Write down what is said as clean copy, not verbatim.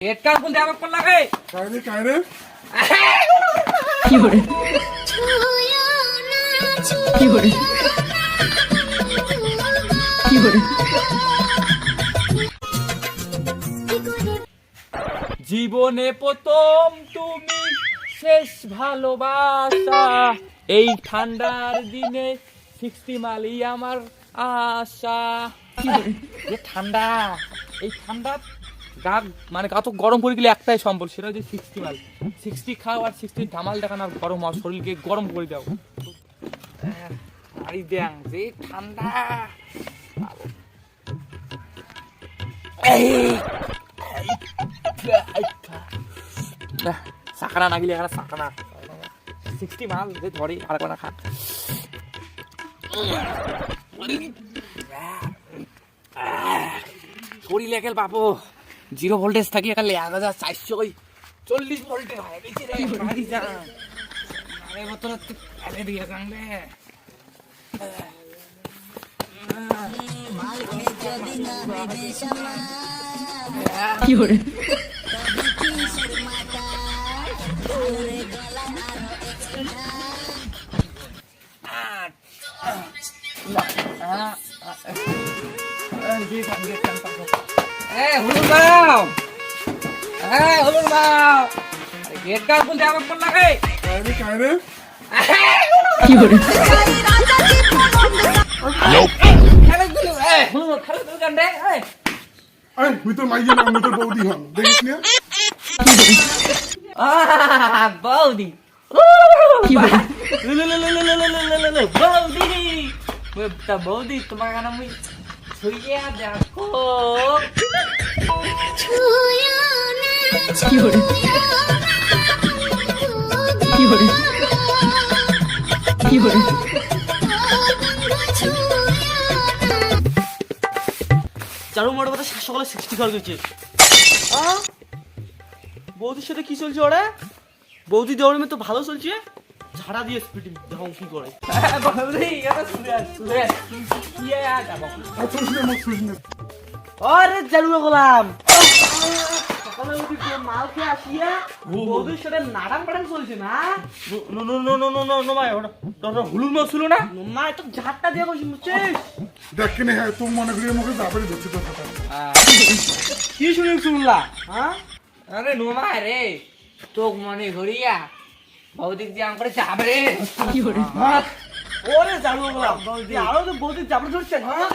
हेडकान कोण द्यावं पण लागे काय रे কি করে কি করে কি করে জীবনে প্রথম তুমি শেষ ভালোবাসা এই ঠান্ডার দিনে 60 মাইলই আমার আশা এ ঠান্ডা এই ঠান্ডা গা মানে গা তো গরম করে গেলে একটাই সম্বল সেটা হচ্ছে 60 মাইল 60 খাও আর 60 ধামাল দেখান আর গরম হওয়ার শরীরকে গরম করে দাও আরে দেন যে ঠান্ডা সাকানা না গেলে এখানে সাকানা 60 মাল যে ধরে আর একবার খা শরীর লেগেল বাবু 0 ভোল্টেজ থাকি এখানে 1440 ভোল্টে হয় বেশি রে মারি যা আরে মতন ফেলে দিয়ে গাঙ্গে কি করে হলুদ বাও হলুদ বাও গেট কার কোন দেওয়া কোন লাগে काय रे কি করে খেলা দিলো হলুদ খেলা দিলো গান্ডে अरे मी तर माहिती ना मी तर बौदी हा देख लिया বৌদি কি করে বৌদি বৌদি তোমার গান আমি ছুঁয়ে দেখো কি করে কি করে কি করে চারু মোড়ে কথা সকালে 60 খাওয়া গেছে বৌদির সাথে কি চলছে ওরা বৌদি দেওয়ার মেয়ে তো ভালো চলছে ঝাড়া দিয়ে স্পিডিং দেখো কি করে বৌদি এটা শুনে কি যাবো सुन सुन আরে চারু গোলাম সকালে উঠি মাল খেয়ে আসিয়া বৌদির সাথে নাড়ান পাড়ান চলছে না no no no no no no no ভাই ওটা হলুদ মাছ ছিল না মা তো ঝাড়টা দিয়ে বসে বুঝছিস देख के नहीं है तुम मन करिए मुझे जाबरे धोती तो पता কি শুনলা হ্যাঁ আরে নোমা রে তোক মনে করিয়া বৌদিক যে আম করে যাবে রে কি করে ওরে চারু গোলাম বৌদি আরো তো বৌদি জাবর ধরছে হ্যাঁ